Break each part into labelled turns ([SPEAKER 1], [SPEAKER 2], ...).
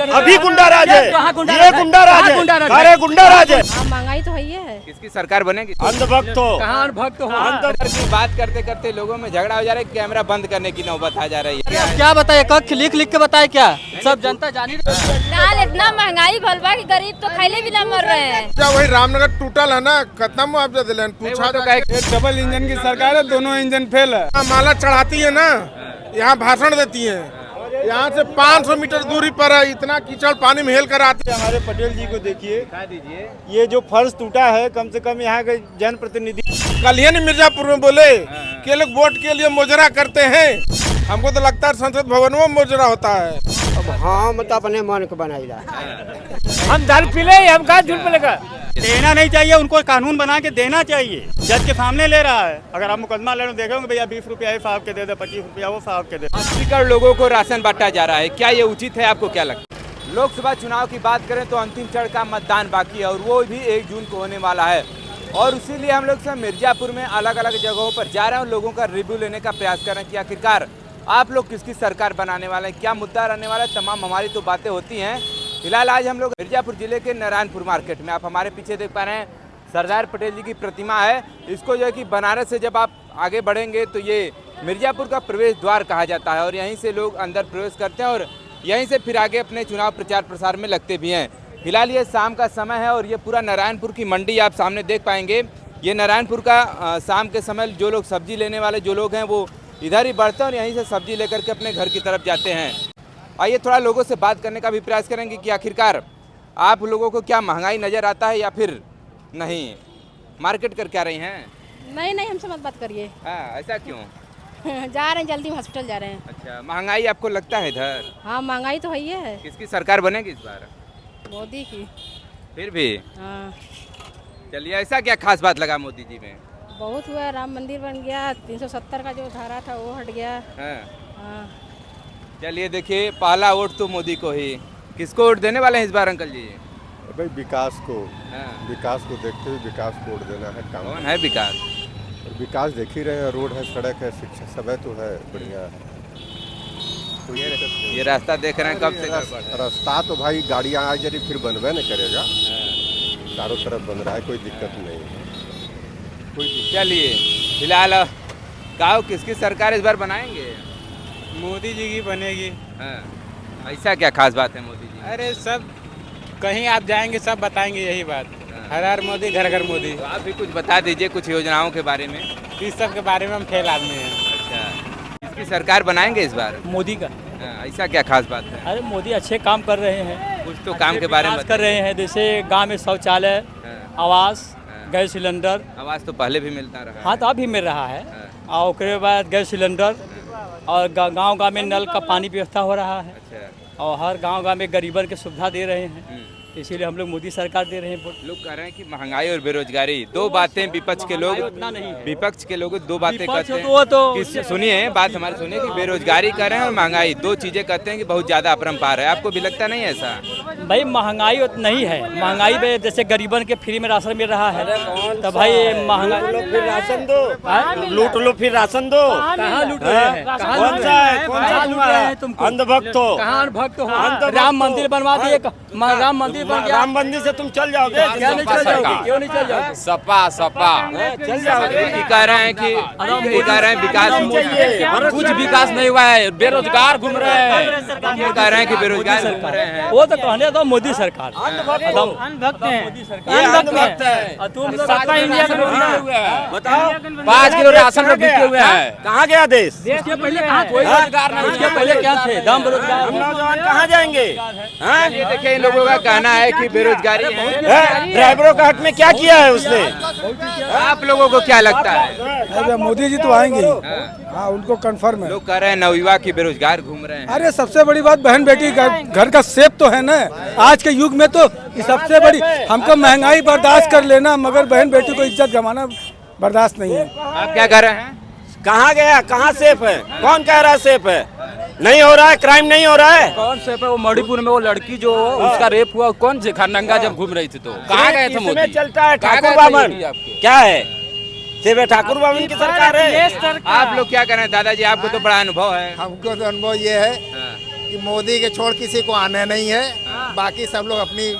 [SPEAKER 1] अभी गुंडा राज है, ये गुंडा राज है, अरे गुंडा राज है।
[SPEAKER 2] महंगाई तो है ही है।
[SPEAKER 3] किसकी सरकार बनेगी?
[SPEAKER 1] अंधभक्त हो,
[SPEAKER 3] कहाँ भक्त हो? की बात करते करते लोगों में झगड़ा हो जा रहा है, कैमरा बंद करने की नौबत आ जा रही है।
[SPEAKER 4] क्या बताए, कख लिख लिख के बताए क्या? सब जनता जानी
[SPEAKER 2] दाल इतना महंगाई भल बा कि गरीब तो खैले भी ना मर रहे हैं।
[SPEAKER 5] क्या वही रामनगर टूटल है ना, खत्म मुआवजा दिलन पूछा
[SPEAKER 3] तो कहे
[SPEAKER 5] डबल इंजन की सरकार है, दोनों इंजन फेल है। माला चढ़ाती है ना, यहाँ भाषण देती है, यहाँ से 500 मीटर दूरी पर है, इतना कीचड़ पानी में हेल कर आती है।
[SPEAKER 1] हमारे पटेल जी को देखिए, ये जो फर्श टूटा है, कम से कम यहाँ के जनप्रतिनिधि
[SPEAKER 5] कल ही मिर्जापुर में बोले कि लोग वोट के लिए मोजरा करते हैं। हमको तो लगता है संसद भवन में मोजरा होता है।
[SPEAKER 1] अब हम तो अपने मन को बनाई
[SPEAKER 4] हम दारू पी ले, हम कहाँ झूठ बोलेगा? देना नहीं चाहिए, उनको कानून बना के देना चाहिए। जज के सामने ले रहा है, अगर आप मुकदमा ले देखोगे भैया 20 रुपया साहब के दे दे, 25 रुपया वो साहब के दे।
[SPEAKER 3] 80 करोड़ लोगों को राशन बांटा जा रहा है, क्या ये उचित है? आपको क्या लगता है? लोकसभा चुनाव की बात करें तो अंतिम चरण का मतदान बाकी है और वो भी 1 जून को होने वाला है। और इसीलिए हम लोग सब मिर्जापुर में अलग अलग जगहों पर जा रहे हैं और लोगों का रिव्यू लेने का प्रयास कर रहे हैं कि आखिरकार आप लोग किसकी सरकार बनाने वाले हैं, क्या मुद्दा रहने वाला है। तमाम हमारी तो बातें होती हैं। फिलहाल आज हम लोग मिर्जापुर जिले के नारायणपुर मार्केट में, आप हमारे पीछे देख पा रहे हैं सरदार पटेल जी की प्रतिमा है। इसको जो है कि बनारस से जब आप आगे बढ़ेंगे तो ये मिर्जापुर का प्रवेश द्वार कहा जाता है और यहीं से लोग अंदर प्रवेश करते हैं और यहीं से फिर आगे अपने चुनाव प्रचार प्रसार में लगते भी हैं। फिलहाल ये शाम का समय है और ये पूरा नारायणपुर की मंडी आप सामने देख पाएंगे। ये नारायणपुर का शाम के समय जो लोग सब्जी लेने वाले जो लोग हैं वो इधर ही बढ़ते हैं और यहीं से सब्जी लेकर के अपने घर की तरफ जाते हैं। आइए थोड़ा लोगों से बात करने का भी प्रयास करेंगे कि आखिरकार आप लोगों को क्या महंगाई नज़र आता है या फिर नहीं। मार्केट कर क्या रही हैं?
[SPEAKER 2] नहीं हमसे मत बात करिए।
[SPEAKER 3] हाँ, ऐसा क्यों?
[SPEAKER 2] जा रहे हैं, जल्दी हॉस्पिटल जा रहे हैं।
[SPEAKER 3] अच्छा, महंगाई आपको लगता है इधर?
[SPEAKER 2] हाँ महंगाई तो है ही है।
[SPEAKER 3] किसकी सरकार बनेगी इस बार?
[SPEAKER 2] मोदी की।
[SPEAKER 3] फिर भी
[SPEAKER 2] हाँ
[SPEAKER 3] चलिए, ऐसा क्या खास बात लगा मोदी जी में?
[SPEAKER 2] बहुत हुआ, राम मंदिर बन गया, 370 का जो धारा था वो हट गया।
[SPEAKER 3] हाँ। चलिए देखिए, पहला वोट तो मोदी को ही। किसको वोट देने वाले हैं इस बार अंकल जी?
[SPEAKER 6] भाई विकास को,
[SPEAKER 3] हाँ।
[SPEAKER 6] विकास को देखते हुए विकास को वोट देना है। काम
[SPEAKER 3] कौन है विकास?
[SPEAKER 6] विकास देख ही रहे हैं, रोड है, सड़क है, शिक्षा सब है, तो है बढ़िया है। तो
[SPEAKER 3] ये रास्ता देख रहे हैं कब से गड़बड़ है?
[SPEAKER 6] रास्ता तो भाई गाड़ियाँ आ जा रही, फिर बनवे न करेगा। चारों तरफ बन रहा है, कोई दिक्कत नहीं है।
[SPEAKER 3] चलिए फिलहाल गाँव किसकी सरकार इस बार बनाएंगे?
[SPEAKER 4] मोदी जी की बनेगी।
[SPEAKER 3] हाँ। ऐसा क्या खास बात है मोदी जी?
[SPEAKER 4] अरे सब कहीं आप जाएंगे सब बताएंगे यही बात, हर हर मोदी घर घर मोदी।
[SPEAKER 3] तो आप भी कुछ बता दीजिए कुछ योजनाओं के बारे में।
[SPEAKER 4] इस सब के बारे में हम फेल आदमी हैं।
[SPEAKER 3] अच्छा, किसकी सरकार बनाएंगे इस बार?
[SPEAKER 4] मोदी का।
[SPEAKER 3] हाँ, ऐसा क्या खास बात है?
[SPEAKER 4] अरे मोदी अच्छे काम कर रहे हैं,
[SPEAKER 3] कुछ तो काम के बारे में
[SPEAKER 4] कर रहे हैं। जैसे गांव में शौचालय, आवास, गैस सिलेंडर।
[SPEAKER 3] आवास तो पहले भी मिलता रहा।
[SPEAKER 4] हाँ तो अब भी मिल रहा है। और उसके बाद गैस सिलेंडर और गांव में नल का पानी व्यवस्था हो रहा है।
[SPEAKER 3] अच्छा।
[SPEAKER 4] और हर गांव में गरीबन के सुविधा दे रहे हैं, इसीलिए हम लोग मोदी सरकार दे रहे हैं।
[SPEAKER 3] लोग कह रहे हैं कि महंगाई और बेरोजगारी दो बातें विपक्ष के लोग, विपक्ष के लोग दो बातें कहते हैं। सुनिए बात हमारी, सुनिए कि बेरोजगारी कर रहे हैं और महंगाई दो चीजें कहते हैं कि बहुत ज्यादा अपरंपार है। आपको भी लगता नहीं ऐसा?
[SPEAKER 4] भाई महंगाई नहीं है, महंगाई में जैसे गरीबन के फ्री में राशन मिल रहा है, तो भाई महंगाई
[SPEAKER 1] फिर राशन दो, लूट लो फिर राशन दो।
[SPEAKER 4] कहाँ लूट रहे हैं?
[SPEAKER 1] कौन सा है, कौन सा
[SPEAKER 4] लूट रहे हैं तुमको?
[SPEAKER 1] अंधभक्त हो,
[SPEAKER 4] कहाँ भक्त हो? राम मंदिर बनवा दिए, राम मंदिर बन गया।
[SPEAKER 1] राम मंदिर से तुम चल जाओगे?
[SPEAKER 4] क्या नहीं चल जाओगे? क्यों नहीं चल जाओगे?
[SPEAKER 3] सपा
[SPEAKER 1] चल जाओगे।
[SPEAKER 3] ये कह रहे हैं कि विकास,
[SPEAKER 4] कुछ विकास नहीं हुआ है, बेरोजगार घूम रहे हैं।
[SPEAKER 3] ये कह रहे हैं कि बेरोजगार घूम रहे हैं।
[SPEAKER 4] वो तो कहने दो मोदी सरकार
[SPEAKER 1] अंधभक्त है,
[SPEAKER 4] मोदी सरकार
[SPEAKER 1] ये अंधभक्त है।
[SPEAKER 4] तुम सपा इंडिया के
[SPEAKER 1] बताओ
[SPEAKER 4] 5 किलो राशन में बिके हुए हैं।
[SPEAKER 1] कहाँ गया देश?
[SPEAKER 4] इसके पहले कहाँ कोई रोजगार नहीं, इसके पहले क्या थे? दम बेरोजगार।
[SPEAKER 1] हम नौजवान कहाँ जाएंगे?
[SPEAKER 3] ये देखिए इन लोगों का कहना है कि बेरोजगारी है।
[SPEAKER 1] ड्राइवरों का हक में क्या किया है उसने?
[SPEAKER 3] आप लोगों को क्या लगता है?
[SPEAKER 7] अरे मोदी जी तो आएंगे ही। हाँ उनको कंफर्म है।
[SPEAKER 3] लोग कह रहे हैं नवयुवा की बेरोजगार घूम रहे हैं।
[SPEAKER 7] अरे सबसे बड़ी बात बहन बेटी घर का सेफ तो है ना आज के युग में, तो ये सबसे बड़ी। हमको महंगाई बर्दाश्त कर लेना, मगर बहन बेटी को इज्जत गंवाना बर्दाश्त नहीं है।
[SPEAKER 3] आप क्या कह रहे हैं?
[SPEAKER 1] कहाँ गया, कहाँ सेफ है? कौन कह रहा है सेफ है? नहीं हो रहा है, क्राइम नहीं हो रहा है।
[SPEAKER 8] कौन से पे वो मणिपुर में वो लड़की जो उसका रेप हुआ, कौन से नंगा जब घूम रही थी तो कहाँ गए थे मोदी?
[SPEAKER 1] चलता है ठाकुर बावन, क्या है सिर्फ ठाकुर बावन की सरकार है।
[SPEAKER 3] आप लोग क्या कह रहे हैं दादाजी? आपको तो बड़ा अनुभव है।
[SPEAKER 9] हमको तो अनुभव ये है कि मोदी के छोड़ किसी को आने नहीं है, बाकी सब लोग अपनी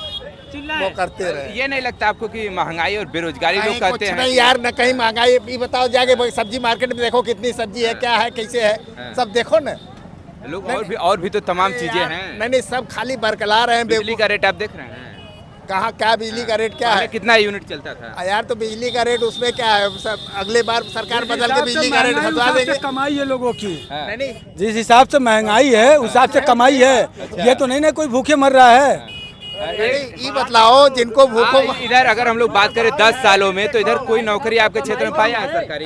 [SPEAKER 9] वो करते रहे।
[SPEAKER 3] ये नहीं लगता आपको कि महंगाई और बेरोजगारी लोग
[SPEAKER 9] कहीं
[SPEAKER 3] कहते
[SPEAKER 9] कुछ
[SPEAKER 3] हैं?
[SPEAKER 9] नहीं यार, न कहीं महंगाई। ये बताओ जाके सब्जी मार्केट में देखो कितनी सब्जी है, क्या है, कैसे है, सब देखो ना।
[SPEAKER 3] लोग और भी तो तमाम चीजें हैं।
[SPEAKER 9] नहीं, सब खाली बरकरार हैं।
[SPEAKER 3] बिजली का रेट आप देख रहे हैं?
[SPEAKER 9] कहाँ क्या बिजली का रेट क्या है?
[SPEAKER 3] कितना यूनिट चलता था
[SPEAKER 9] यार? तो बिजली का रेट उसमें क्या है, सब अगले बार सरकार बदल के बिजली का रेट घटा देंगे।
[SPEAKER 7] कमाई है लोगों की,
[SPEAKER 9] नहीं,
[SPEAKER 7] जिस हिसाब से महंगाई है उस हिसाब से कमाई है। ये तो नहीं ना कोई भूखे मर रहा है।
[SPEAKER 9] ये बतलाओ जिनको भूखों
[SPEAKER 3] इधर अगर हम लोग बात करें 10 सालों में, तो इधर कोई नौकरी आपके क्षेत्र में पाया है सरकारी?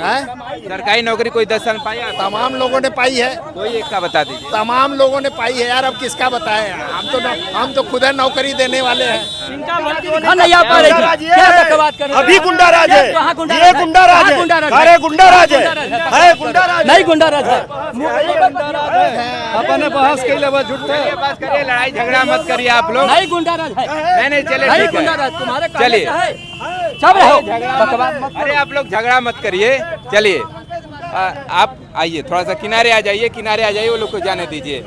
[SPEAKER 3] सरकारी नौकरी कोई 10 साल में पाया है?
[SPEAKER 9] तमाम लोगों ने पाई है।
[SPEAKER 3] कोई एक का बता दीजिए।
[SPEAKER 9] तमाम लोगों ने पाई है यार, अब किसका बताएं? हम तो खुद नौकरी देने वाले हैं।
[SPEAKER 1] अभी गुंडा राज है, ये गुंडा राज है, अरे गुंडा राज है गुंडा राज नहीं, गुंडा राज है।
[SPEAKER 7] अपने बहस के लिए
[SPEAKER 3] बस करिए, लड़ाई झगड़ा मत करिए आप लोग।
[SPEAKER 8] नहीं गुंडा राज है,
[SPEAKER 3] नहीं चले, ठीक है,
[SPEAKER 8] तुम्हारे
[SPEAKER 3] चलिए
[SPEAKER 8] सब रहो।
[SPEAKER 3] अरे आप लोग झगड़ा मत करिए, चलिए आप आइए, थोड़ा सा किनारे आ जाइए, किनारे आ जाइए, वो लोग को जाने दीजिए।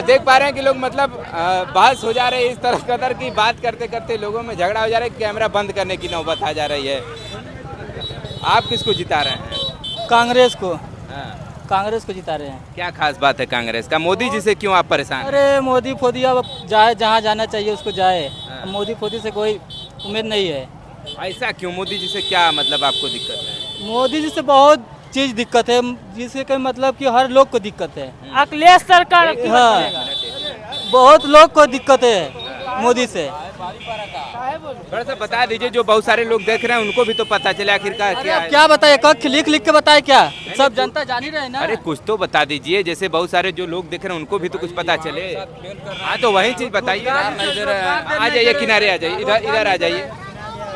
[SPEAKER 3] देख पा रहे हैं कि लोग मतलब बहस हो जा रहे हैं इस तरह कदर की, बात करते करते लोगों में झगड़ा हो जा रहा है, कैमरा बंद करने की नौबत आ जा रही है। आप किसको जिता रहे हैं?
[SPEAKER 8] कांग्रेस को, कांग्रेस को जिता रहे हैं।
[SPEAKER 3] क्या खास बात है कांग्रेस का? मोदी जी से क्यों आप परेशान हैं?
[SPEAKER 8] अरे मोदी फोदी अब जाए, जहाँ जाना चाहिए उसको जाए। मोदी फोदी से कोई उम्मीद नहीं है।
[SPEAKER 3] ऐसा क्यों? मोदी जी से क्या मतलब आपको दिक्कत है?
[SPEAKER 8] मोदी जी से बहुत चीज दिक्कत है, जिससे कि मतलब कि हर लोग को दिक्कत है।
[SPEAKER 2] अखिलेश सरकार
[SPEAKER 8] हाँ, बहुत लोग को दिक्कत है मोदी से।
[SPEAKER 3] थोड़ा सा बता दीजिए, जो बहुत सारे लोग देख रहे हैं उनको भी तो पता चले आखिरकार क्या है।
[SPEAKER 8] क्या बताए, कख लिख लिख के बताए क्या? सब जनता जान ही रहे ना।
[SPEAKER 3] अरे कुछ तो बता दीजिए, जैसे बहुत सारे जो लोग देख रहे हैं उनको भी तो कुछ पता चले। हाँ तो वही चीज बताइए। आ जाइए, किनारे आ जाइए, इधर आ जाइए,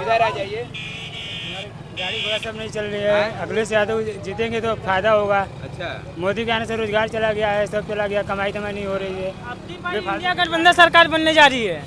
[SPEAKER 3] इधर आ जाइए।
[SPEAKER 4] गाड़ी घोड़ा सब नहीं चल रही है। अखिलेश यादव जीतेंगे तो फायदा होगा।
[SPEAKER 3] अच्छा,
[SPEAKER 4] मोदी के आने से रोजगार चला गया है, सब चला गया, कमाई तमाई नहीं हो रही है। इंडिया गठबंधन सरकार बनने जा रही है।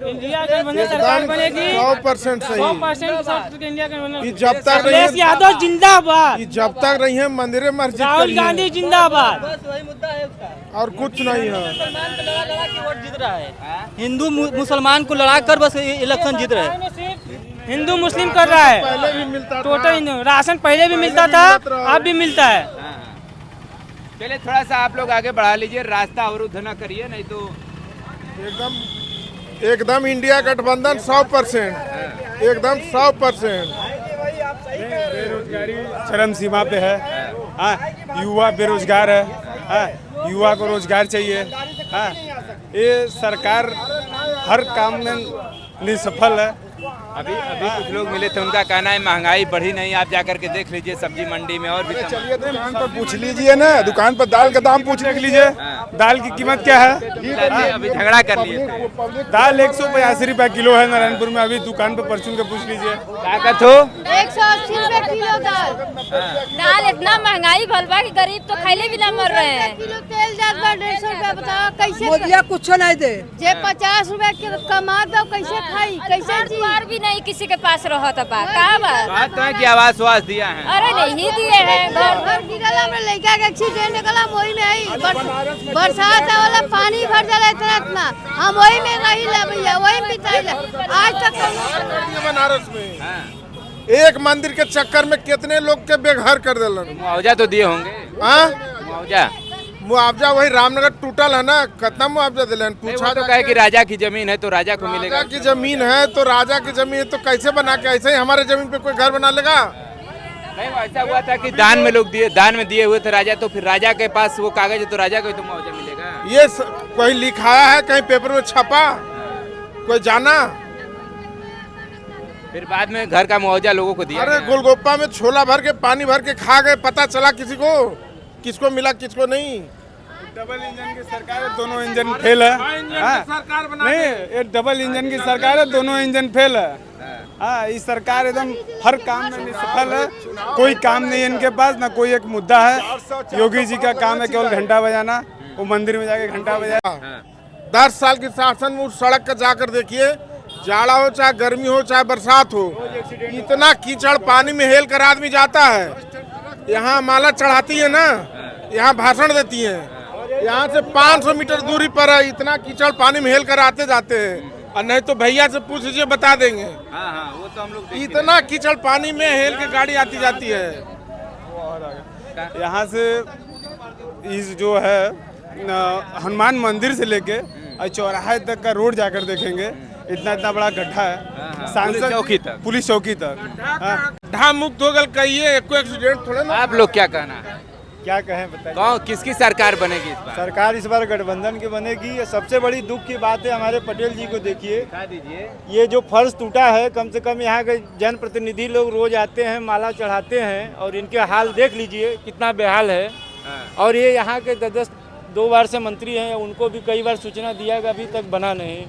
[SPEAKER 4] इंडिया गठबंधन सरकार बनेगी
[SPEAKER 5] 100% सही।
[SPEAKER 4] 100% इंडिया गठबंधन।
[SPEAKER 5] जब तक
[SPEAKER 2] अखिलेश यादव जिंदाबाद,
[SPEAKER 5] जब तक रही है मंदिर मस्जिद
[SPEAKER 2] राहुल गांधी जिंदाबाद।
[SPEAKER 8] वही मुद्दा है उसका।
[SPEAKER 5] और कुछ नहीं है।
[SPEAKER 8] मुसलमान को लड़ा के वोट जीत रहा है। हिंदू मुसलमान को लड़ा कर बस इलेक्शन जीत रहे हैं।
[SPEAKER 2] हिंदू मुस्लिम कर रहा है।
[SPEAKER 5] पहले भी मिलता था।
[SPEAKER 2] टोटल राशन पहले भी मिलता था, अब भी मिलता है।
[SPEAKER 3] चलिए थोड़ा सा आप लोग आगे बढ़ा लीजिए, रास्ता अवरुद्ध न करिए, नहीं तो
[SPEAKER 5] एकदम इंडिया गठबंधन 100%, एकदम 100%।
[SPEAKER 4] बेरोजगारी चरम सीमा पे है। हाँ, युवा बेरोजगार है। हाँ, युवा को रोजगार चाहिए। हाँ, ये सरकार हर काम में निसफल है।
[SPEAKER 3] अभी कुछ लोग मिले थे, उनका कहना है महंगाई बढ़ी नहीं। आप जाकर के देख लीजिए सब्जी मंडी में, और भी
[SPEAKER 5] चलिए दुकान पर पूछ लीजिए ना, दुकान पर दाल का दाम पूछ लीजिए।
[SPEAKER 4] दाल की कीमत क्या है?
[SPEAKER 3] अभी झगड़ा कर लिए थे।
[SPEAKER 4] दाल 185 रुपए किलो है नारायणपुर में। अभी दुकान पे परचून के पूछ लीजिए।
[SPEAKER 3] क्या कहते हो?
[SPEAKER 10] 180 रुपए किलो दाल। दाल इतना महंगाई भलवा कि गरीब तो खाइले भी ना मर रहे हैं। किलो तेल जात बा 150 रुपए, बताओ कैसे?
[SPEAKER 2] मोदिया कुछ नहीं दे,
[SPEAKER 10] जे 50 रुपए के कमा दो, कैसे खाई, कैसे जी? भी नहीं किसी के पास रहा था बा का बा?
[SPEAKER 3] बात तो है कि आवास वास दिया है।
[SPEAKER 10] अरे नहीं दिए हैं। घर गिरला में लड़का के एक्सीडेंट निकला, वही में आई बरसात वाला पानी भर जाला इतना, हम वही में रही ला भैया, वही बिताइला आज तक।
[SPEAKER 5] बनारस में एक मंदिर के चक्कर में कितने लोग के बेघर कर दिलन।
[SPEAKER 3] मुआवजा तो दिए होंगे।
[SPEAKER 5] मुआवजा वही रामनगर टूटल है ना, कितना मुआवजा दिलन?
[SPEAKER 3] पूछा तो कहे कि राजा की जमीन है तो राजा को मिलेगा।
[SPEAKER 5] राजा की जमीन है तो राजा की जमीन है तो कैसे बना के, ऐसे ही हमारे जमीन पे कोई घर बना लेगा?
[SPEAKER 3] नहीं, ऐसा हुआ था कि दान में लोग दिए, दान में दिए हुए थे राजा, तो फिर राजा के पास वो कागज है तो राजा को तो मुआवजा मिलेगा।
[SPEAKER 5] ये कोई लिखाया है कहीं पेपर में छपा, कोई जाना?
[SPEAKER 3] फिर बाद में घर का मुआवजा लोगों को दिया।
[SPEAKER 5] अरे गोलगप्पा में छोला भर के पानी भर के खा गए, पता चला किसी को, किसको मिला किसको नहीं।
[SPEAKER 4] डबल इंजन की सरकार है, दोनों इंजन फेल है। नहीं, ये डबल इंजन की सरकार है, दोनों इंजन फेल है। हाँ, इस सरकार एकदम हर काम में निष्फल है। कोई काम नहीं है इनके पास, ना कोई एक मुद्दा है। योगी जी का काम है केवल घंटा बजाना, वो मंदिर में जाके घंटा बजाया।
[SPEAKER 5] 10 साल की शासन में उस सड़क का जाकर देखिए, जाड़ा हो चाहे गर्मी हो चाहे बरसात हो, इतना कीचड़ पानी में हेल कर आदमी जाता है। यहाँ माला चढ़ाती है ना, यहाँ भाषण देती है, यहाँ से 500 मीटर दूरी पर है, इतना कीचड़ पानी में हेल कर आते जाते हैं। और नहीं तो भैया से पूछ लीजिए, बता देंगे।
[SPEAKER 3] हाँ वो तो हम लोग
[SPEAKER 5] इतना कीचड़ पानी में हेल के गाड़ी आती जाती है।
[SPEAKER 4] यहाँ से इस जो है हनुमान मंदिर से लेके और चौराहे तक का रोड जाकर देखेंगे, इतना बड़ा गड्ढा है। सांसद
[SPEAKER 3] चौकी तक,
[SPEAKER 4] पुलिस चौकी तक
[SPEAKER 5] गड्ढा मुक्त हो गल कहिए, एको एक्सीडेंट थोड़े ना।
[SPEAKER 3] आप लोग क्या कहना है?
[SPEAKER 7] क्या कहें बताइए।
[SPEAKER 3] कौन किसकी सरकार बनेगी इस बार?
[SPEAKER 7] सरकार इस बार गठबंधन की बनेगी। सबसे बड़ी दुख की बात है, हमारे पटेल जी को देखिए, ये जो फर्श टूटा है, कम से कम यहाँ के जनप्रतिनिधि लोग रोज आते हैं, माला चढ़ाते हैं, और इनके हाल देख लीजिए कितना बेहाल है। और ये यहाँ के 2 बार से मंत्री हैं, उनको भी कई बार सूचना दिया गया, अभी तक बना नहीं।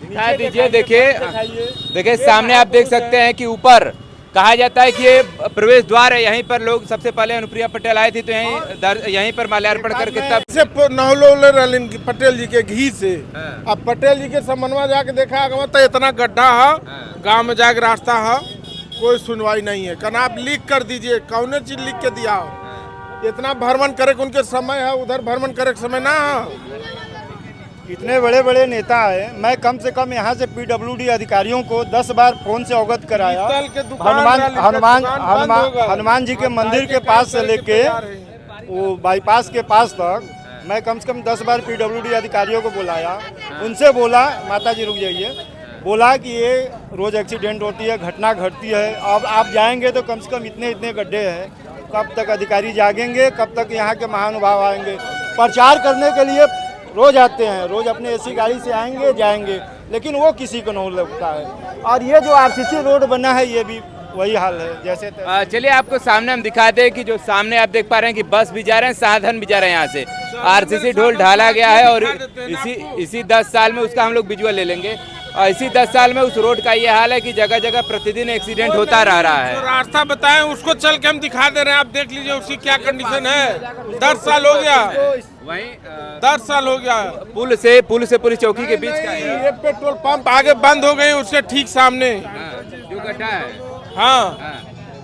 [SPEAKER 3] दिखा दीजिए, देखिए सामने आप देख सकते हैं कि ऊपर कहा जाता है कि ये प्रवेश द्वार है। यहीं पर लोग सबसे पहले अनुप्रिया पटेल आई थी तो यहीं पर माल्यार्पण करके तब
[SPEAKER 5] से नहलो रलिन पटेल जी के घी से। अब पटेल जी के समन्वय जाके देखा तो इतना गड्ढा है, गांव में जाके रास्ता है, कोई सुनवाई नहीं है। कना आप लिख कर दीजिए, कौन चीज लिख के दिया हो? इतना भ्रमण करे के उनके समय है, उधर भ्रमण करे के समय ना है।
[SPEAKER 7] इतने बड़े बड़े नेता है, मैं कम से कम यहाँ से PWD अधिकारियों को 10 बार फोन से अवगत कराया। हनुमान जी के मंदिर के पास से लेके वो बाईपास के पास तक मैं कम से कम 10 बार PWD अधिकारियों को बुलाया। उनसे बोला, माता जी रुक जाइए, बोला कि ये रोज एक्सीडेंट होती है, घटना घटती है, अब आप जाएंगे तो कम से कम इतने गड्ढे हैं, कब तक अधिकारी जागेंगे, कब तक यहाँ के महानुभाव आएंगे? प्रचार करने के लिए रोज आते हैं, रोज अपने ऐसी गाड़ी से आएंगे जाएंगे, लेकिन वो किसी को नहीं लगता है। और ये जो RCC रोड बना है, ये भी वही हाल है जैसे।
[SPEAKER 3] चलिए आपको सामने हम दिखा दें कि जो सामने आप देख पा रहे हैं कि बस भी जा रहे हैं, साधन भी जा रहे हैं। यहाँ से RCC ढोल ढाला गया है और इसी 10 साल में उसका हम लोग विजुअल ले लेंगे। और इसी 10 साल में उस रोड का ये हाल है कि जगह जगह प्रतिदिन एक्सीडेंट होता रह रहा है।
[SPEAKER 5] रास्ता बताएं, उसको चल के हम दिखा दे रहे हैं, आप देख लीजिए उसकी क्या कंडीशन है। 10 साल हो गया,
[SPEAKER 3] वहीं
[SPEAKER 5] 10 साल हो गया।
[SPEAKER 3] पुल से पुलिस चौकी के बीच का है।
[SPEAKER 5] ये पेट्रोल पंप आगे बंद हो गई, उसके ठीक सामने
[SPEAKER 3] जो गड्ढा है।
[SPEAKER 5] हाँ,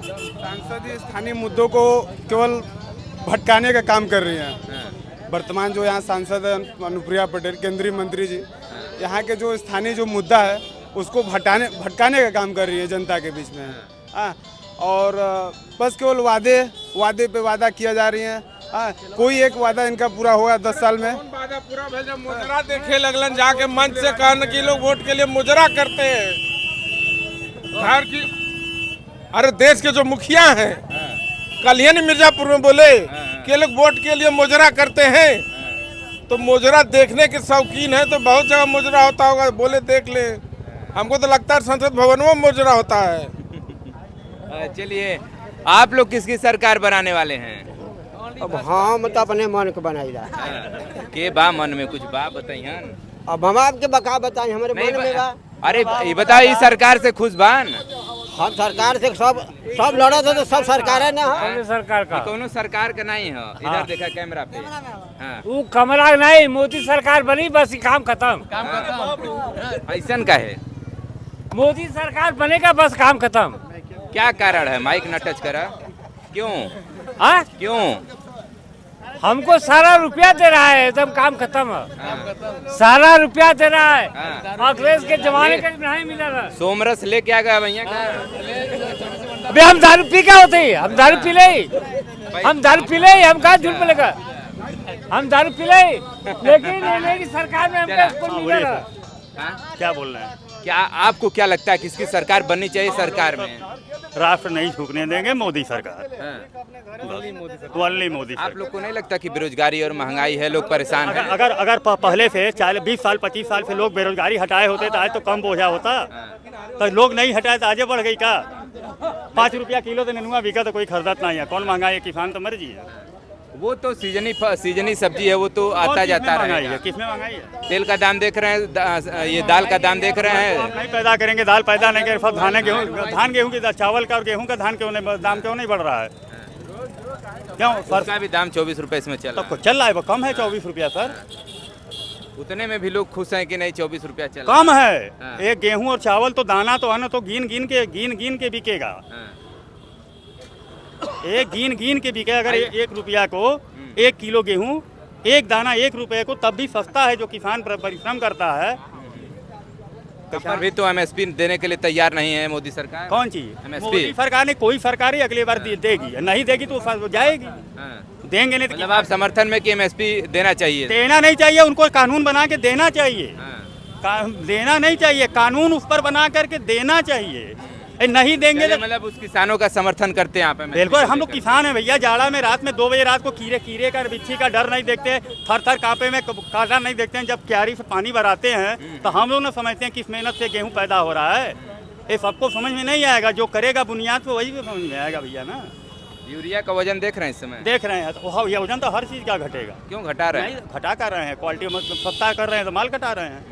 [SPEAKER 4] सांसद स्थानीय मुद्दों को केवल भटकाने का काम कर रही हैं। वर्तमान जो यहाँ सांसद है अनुप्रिया पटेल, केंद्रीय मंत्री जी, यहाँ के जो स्थानीय जो मुद्दा है उसको भटकाने का काम कर रही है जनता के बीच में। हाँ, और बस केवल वादे पे वादा किया जा रही है। हाँ, कोई एक वादा इनका पूरा होगा 10 साल में।
[SPEAKER 5] वादा पूरा भेजा, मुजरा देखे लगलन जाके मंच से कहने के लोग वोट के लिए मुजरा करते हैं। घर की अरे देश के जो मुखिया हैं, कल ही मिर्जापुर में बोले कि लोग वोट के लिए मुजरा करते हैं। तो मुजरा देखने के शौकीन है तो बहुत जगह मुजरा होता होगा, बोले देख ले। हमको तो लगता है संसद भवन में मुजरा होता है।
[SPEAKER 3] चलिए, आप लोग किसकी सरकार बनाने वाले हैं?
[SPEAKER 9] अब हम तो अपने मन को बनाई
[SPEAKER 3] के बा मन में कुछ बा बताइए।
[SPEAKER 9] अब हम आपके बका बताए, हमारे मन में बा।
[SPEAKER 3] अरे ये बताओ, इस सरकार से खुश बान?
[SPEAKER 9] हम सरकार से सब लड़ा था तो सब सरकार है ना।
[SPEAKER 8] सरकार का
[SPEAKER 3] कोनो सरकार का नहीं है। इधर देखा कैमरा पे। हाँ।
[SPEAKER 8] वो कमरा नहीं, मोदी सरकार बनी, बस काम खत्म।
[SPEAKER 3] ऐसा का है?
[SPEAKER 8] मोदी सरकार बनेगा, बस काम खत्म।
[SPEAKER 3] क्या कारण है? माइक न टच करा, क्यों?
[SPEAKER 8] हाँ,
[SPEAKER 3] क्यों?
[SPEAKER 8] हमको सारा रुपया दे रहा है, एकदम काम खत्म है। सारा रुपया दे रहा है। कांग्रेस के जमाने का नहीं मिला था।
[SPEAKER 3] सोमरस लेके आ गया भैया का।
[SPEAKER 8] अबे हम दारू पी क्या होते हैं? हम दारू पी ले, हम कहाँ झूठ बोलेगा? हम दारू पी ले, लेकिन सरकार में हमको मिला था।
[SPEAKER 7] क्या बोल रहे हैं?
[SPEAKER 3] क्या आपको क्या लगता है किसकी सरकार बननी चाहिए सरकार में?
[SPEAKER 7] राष्ट्र नहीं झुकने देंगे, मोदी सरकार। ओनली मोदी।
[SPEAKER 3] आप लोग को नहीं लगता कि बेरोजगारी और महंगाई है, लोग परेशान हैं?
[SPEAKER 7] अगर पहले से 20 साल 25 साल से लोग बेरोजगारी हटाए होते तो आज तो कम बोझा होता। तो लोग नहीं हटाए तो आगे बढ़ गई का। 5 रुपया किलो तो नेनुआ बिका तो कोई खरीदत नहीं है। कौन महंगाई है? किसान तो मर जी है।
[SPEAKER 3] वो तो सीजनी सब्जी है, वो तो आता जाता रहेगा।
[SPEAKER 7] किसमें महंगाई है?
[SPEAKER 3] तेल का दाम देख रहे हैं, ये दाल का दाम देख रहे हैं।
[SPEAKER 7] नहीं पैदा करेंगे, दाल पैदा नहीं करेंगे, सब धान गेहूँ की चावल का और गेहूँ का दाम क्यों नहीं बढ़ रहा है? क्यों?
[SPEAKER 3] उसका भी दाम 24 रुपए इसमें चल
[SPEAKER 7] रहा है। कम है 24 रुपया सर।
[SPEAKER 3] उतने में भी लोग खुश हैं कि नहीं 24 रुपया चल
[SPEAKER 7] कम है। एक गेहूँ और चावल तो दाना तो है ना, तो गिन गिन के बिकेगा। एक गिन के बिके। अगर 1 रुपया को 1 किलो गेहूँ एक दाना 1 रुपए को तब भी सस्ता है जो किसान परिश्रम करता है।
[SPEAKER 3] पर भी तो एमएसपी देने के लिए तैयार नहीं है मोदी सरकार।
[SPEAKER 7] कौन चीज?
[SPEAKER 3] एमएसपी
[SPEAKER 7] मोदी सरकार ने, कोई सरकार ही अगली बार देगी, नहीं देगी तो वो जाएगी। देंगे नहीं तो
[SPEAKER 3] मतलब आप समर्थन में कि एमएसपी देना चाहिए?
[SPEAKER 7] देना नहीं चाहिए, उनको कानून बना के देना चाहिए। देना नहीं चाहिए, कानून उस पर बना करके देना चाहिए। नहीं देंगे तो
[SPEAKER 3] मतलब उस किसानों का समर्थन करते हैं आप?
[SPEAKER 7] बिल्कुल, हम लोग किसान हैं भैया। जाड़ा में रात में 2 बजे रात को कीड़े का बिच्छी का डर नहीं देखते, थर थर कांपे में काटा नहीं देखते हैं। जब क्यारी से पानी भराते हैं तो हम लोग ना समझते हैं किस मेहनत से गेहूं पैदा हो रहा है। ये सबको समझ में नहीं आएगा, जो करेगा बुनियाद पे वही समझ में आएगा भैया ना।
[SPEAKER 3] यूरिया का वजन देख रहे हैं इस समय?
[SPEAKER 7] देख रहे हैं तो ये वजन तो हर चीज़ का घटेगा।
[SPEAKER 3] क्यों घटा रहे हैं?
[SPEAKER 7] घटा कर रहे हैं, क्वालिटी मतलब सस्ता कर रहे हैं तो माल घटा रहे हैं।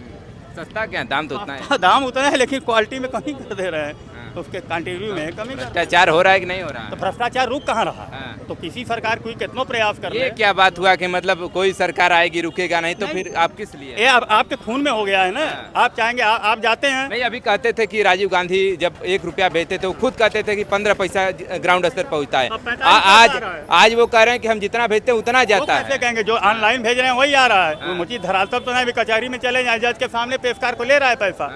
[SPEAKER 3] सस्ता क्या, दाम तो उतना है।
[SPEAKER 7] दाम उतना है लेकिन क्वालिटी में कमी कर दे रहे हैं, तो उसके क्वांटिटी में कमी।
[SPEAKER 3] भ्रष्टाचार हो रहा है कि नहीं हो रहा?
[SPEAKER 7] तो भ्रष्टाचार रुक कहाँ रहा? तो किसी सरकार कोई कितना प्रयास कर रही है।
[SPEAKER 3] क्या बात हुआ कि मतलब कोई सरकार आएगी रुकेगा नहीं, तो फिर आप किस लिए?
[SPEAKER 7] ये आपके खून में हो गया है ना। आप चाहेंगे, आप जाते हैं।
[SPEAKER 3] नहीं, अभी कहते थे कि राजीव गांधी जब 1 रुपया भेजते थे वो खुद कहते थे कि 15 पैसा ग्राउंड स्तर पहुँचता है। आज वो कह रहे हैं कि हम जितना भेजते हैं उतना जाता है।
[SPEAKER 7] कैसे कहेंगे? जो ऑनलाइन भेज रहे हैं वही आ रहा है। मुझे धरातल तो नहीं, कचहरी में चले जाए, जज के सामने पेशकार को ले रहा है पैसा,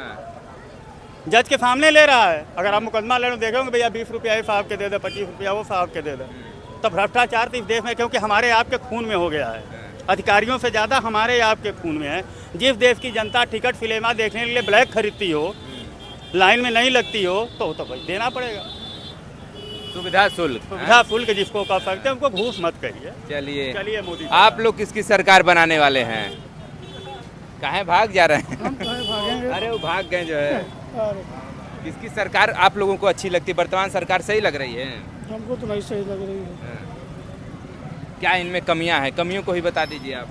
[SPEAKER 7] जज के सामने ले रहा है। अगर आप मुकदमा ले लो, देखोगे भैया 20 रुपया ये साहब के दे दे, 25 रुपया वो साहब के दे दे। तो भ्रष्टाचार तो इस देश में क्योंकि हमारे आपके खून में हो गया है, अधिकारियों से ज़्यादा हमारे आपके खून में है। जिस देश की जनता टिकट सिनेमा देखने के लिए ब्लैक खरीदती हो, लाइन में नहीं लगती हो, तो भाई देना पड़ेगा।
[SPEAKER 3] सुविधा
[SPEAKER 7] शुल्क जिसको कह सकते हैं, उनको घूस मत कहिए।
[SPEAKER 3] चलिए मोदी, आप लोग किसकी सरकार बनाने वाले हैं? कहाँ भाग जा रहे हैं?
[SPEAKER 11] भागेंगे।
[SPEAKER 3] अरे वो भाग गए जो है। किसकी सरकार आप लोगों को अच्छी लगती है? वर्तमान सरकार सही लग रही है?
[SPEAKER 11] हमको तो नहीं सही लग रही है।
[SPEAKER 3] क्या इनमें कमियां हैं? कमियों को ही बता दीजिए आप।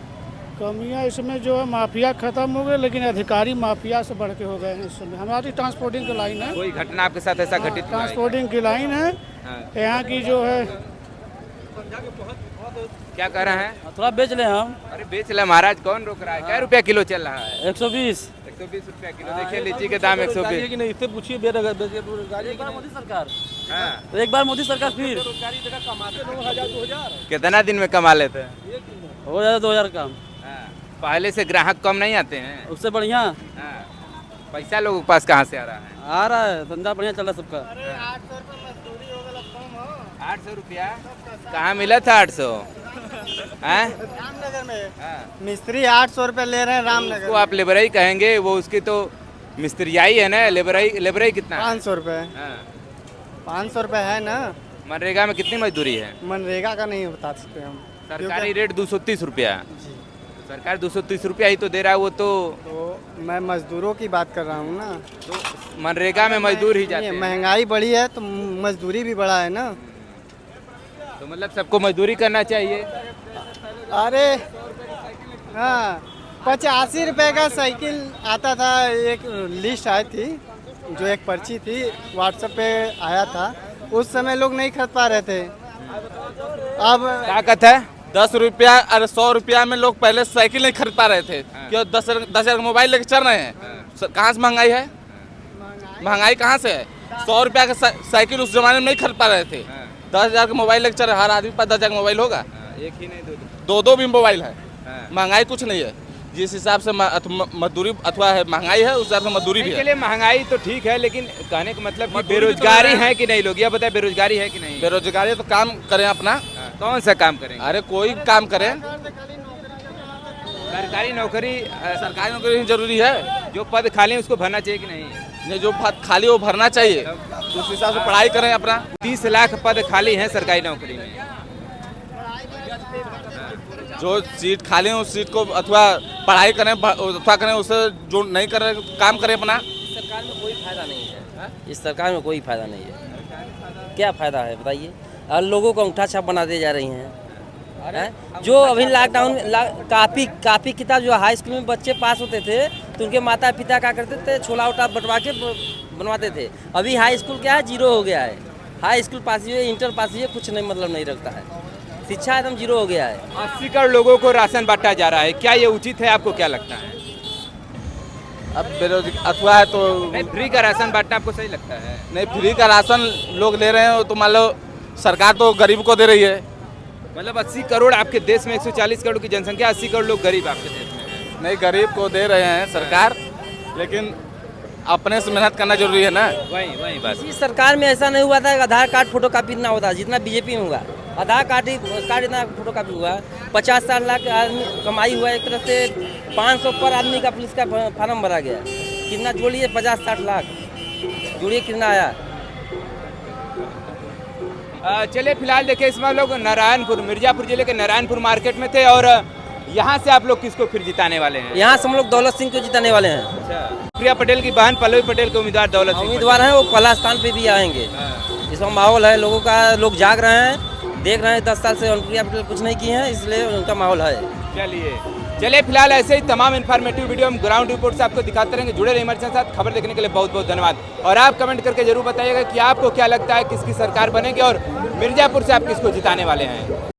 [SPEAKER 11] कमियां इसमें जो है, माफिया खत्म हो गए लेकिन अधिकारी माफिया से बढ़ के हो गए हैं। इस समय हमारी ट्रांसपोर्टिंग की लाइन है।
[SPEAKER 3] कोई घटना आपके साथ ऐसा घटित?
[SPEAKER 11] ट्रांसपोर्टिंग की लाइन है यहाँ की जो है।
[SPEAKER 3] क्या कह रहे हैं?
[SPEAKER 8] थोड़ा बेच ले हम।
[SPEAKER 3] अरे बेच ले महाराज, कौन रोक रहा है? क्या रुपया किलो चल रहा है?
[SPEAKER 8] 120
[SPEAKER 3] रुपया किलो। देखिए लीची के दाम 120।
[SPEAKER 8] नहीं, इससे पूछिए मोदी सरकार। तो एक बार मोदी सरकार फिर
[SPEAKER 3] कितना दिन में कमा लेते हैं?
[SPEAKER 8] हो जाता 2000 काम।
[SPEAKER 3] पहले से ग्राहक कम नहीं आते हैं?
[SPEAKER 8] उससे बढ़िया।
[SPEAKER 3] पैसा लोगों के पास कहाँ से आ रहा है?
[SPEAKER 8] आ रहा है, धंधा बढ़िया चल रहा है सबका।
[SPEAKER 3] 800 रुपया कहाँ मिला था? 800
[SPEAKER 12] रामनगर में मिस्त्री 800 रुपये ले रहे हैं रामनगर।
[SPEAKER 3] वो आप लेबराई कहेंगे, वो उसकी तो मिस्त्रियाई है ना। लेबराई कितना?
[SPEAKER 12] 500 रुपये। 500 रुपये है ना।
[SPEAKER 3] मनरेगा में कितनी मजदूरी है?
[SPEAKER 12] मनरेगा का नहीं बता सकते हम।
[SPEAKER 3] सरकारी रेट 230 रुपया। सरकार 230 रुपया ही तो दे रहा है। वो तो
[SPEAKER 12] मैं मजदूरों की बात कर रहा हूँ ना।
[SPEAKER 3] तो मनरेगा में मजदूर ही जाते हैं।
[SPEAKER 12] महंगाई बढ़ी है तो मजदूरी भी बढ़ा है ना।
[SPEAKER 3] तो मतलब सबको मजदूरी करना चाहिए।
[SPEAKER 12] अरे हाँ, 85 रुपये का साइकिल आता था। एक लिस्ट आई थी, जो एक पर्ची थी व्हाट्सएप पे आया था, उस समय लोग नहीं खरीद पा रहे थे। अब
[SPEAKER 3] क्या कहता है?
[SPEAKER 13] 10 रुपया और 100 रुपया में लोग पहले साइकिल नहीं खरीद पा रहे थे। क्यों? 10,000 मोबाइल लेके चल रहे हैं। कहाँ से महंगाई है? महंगाई कहाँ से है? 100 रुपया का साइकिल उस जमाने में नहीं खरीद पा रहे थे। 10,000 का मोबाइल लेके चल रहे। हर आदमी पास 10,000 का मोबाइल होगा?
[SPEAKER 3] एक ही नहीं,
[SPEAKER 13] दो भी मोबाइल है। महंगाई कुछ नहीं है। जिस हिसाब से मजदूरी अथवा है महंगाई है, उस हिसाब से मजदूरी भी है।
[SPEAKER 3] चलिए महंगाई तो ठीक है, लेकिन कहने का मतलब बेरोजगारी है कि नहीं? लोग ये बताए, बेरोजगारी है कि नहीं?
[SPEAKER 13] बेरोजगारी तो काम करें अपना।
[SPEAKER 3] कौन सा काम करें?
[SPEAKER 13] अरे कोई काम करें।
[SPEAKER 3] सरकारी नौकरी
[SPEAKER 13] ही जरूरी है।
[SPEAKER 3] जो पद खाली है उसको भरना चाहिए कि नहीं?
[SPEAKER 13] जो पद खाली वो भरना चाहिए, उस हिसाब से पढ़ाई करें अपना।
[SPEAKER 3] 30 लाख पद खाली हैं सरकारी नौकरी में।
[SPEAKER 13] जो सीट खाली है उस सीट को अथवा पढ़ाई करें अथवा करें, उससे जो नहीं कर रहे काम करें अपना।
[SPEAKER 8] सरकार में कोई फायदा नहीं है। इस सरकार में कोई फायदा नहीं है। क्या फायदा है बताइए? और लोगों को अंगूठा छाप बनाते जा रही हैं। जो अभी लॉकडाउन कापी किताब जो हाई स्कूल में बच्चे पास होते थे तो उनके माता पिता क्या करते थे, छोला उठा बंटवा के बनवाते थे। अभी हाई स्कूल क्या है, 0 हो गया है। हाई स्कूल पास हुए, इंटर पास हुए, कुछ नहीं मतलब नहीं रखता है। शिक्षा एकदम 0 हो गया है।
[SPEAKER 3] 80 करोड़ लोगों को राशन बांटा जा रहा है, क्या ये उचित है? आपको क्या लगता है?
[SPEAKER 13] अब बेरोजगार अथवा है तो
[SPEAKER 3] नहीं, फ्री का राशन बांटना आपको सही लगता है?
[SPEAKER 13] नहीं, फ्री का राशन लोग ले रहे हैं तो मान लो सरकार तो गरीब को दे रही है,
[SPEAKER 3] मतलब 80 करोड़ आपके देश में 140 करोड़ की जनसंख्या, 80 करोड़ लोग गरीब आपके देश में हैं।
[SPEAKER 13] नहीं, गरीब को दे रहे हैं सरकार, लेकिन अपने से मेहनत करना जरूरी है ना।
[SPEAKER 3] वही बस।
[SPEAKER 14] इस सरकार में ऐसा नहीं हुआ था कि आधार कार्ड फोटो कापी इतना होता, जितना बीजेपी में हुआ। आधार कार्ड इतना फोटो कापी हुआ। 50-60 लाख आदमी कमाई हुआ, एक तरफ से 500 पर आदमी का पुलिस का फार्म भरा गया। कितना जोड़िए, 50-60 लाख जोड़िए, कितना आया।
[SPEAKER 3] चलिए फिलहाल देखिए, इसमें लोग नारायणपुर, मिर्जापुर जिले के नारायणपुर मार्केट में थे और यहाँ से आप लोग किसको फिर जिताने वाले हैं?
[SPEAKER 14] यहाँ से हम लोग दौलत सिंह को जिताने वाले हैं।
[SPEAKER 3] अच्छा। प्रिया पटेल की बहन पल्लवी पटेल के उम्मीदवार दौलत सिंह
[SPEAKER 14] उम्मीदवार हैं, वो पहला स्थान पे भी आएंगे। इसमें माहौल है लोगों का, लोग जाग रहे हैं, देख रहे हैं। 10 साल से प्रिया पटेल कुछ नहीं की है, इसलिए उनका माहौल है।
[SPEAKER 3] चलिए फिलहाल ऐसे ही तमाम इन्फॉर्मेटिव वीडियो हम ग्राउंड रिपोर्ट से आपको दिखाते रहेंगे। जुड़े रहिए हमारे साथ। खबर देखने के लिए बहुत बहुत धन्यवाद। और आप कमेंट करके जरूर बताइएगा कि आपको क्या लगता है किसकी सरकार बनेगी और मिर्जापुर से आप किसको जिताने वाले हैं।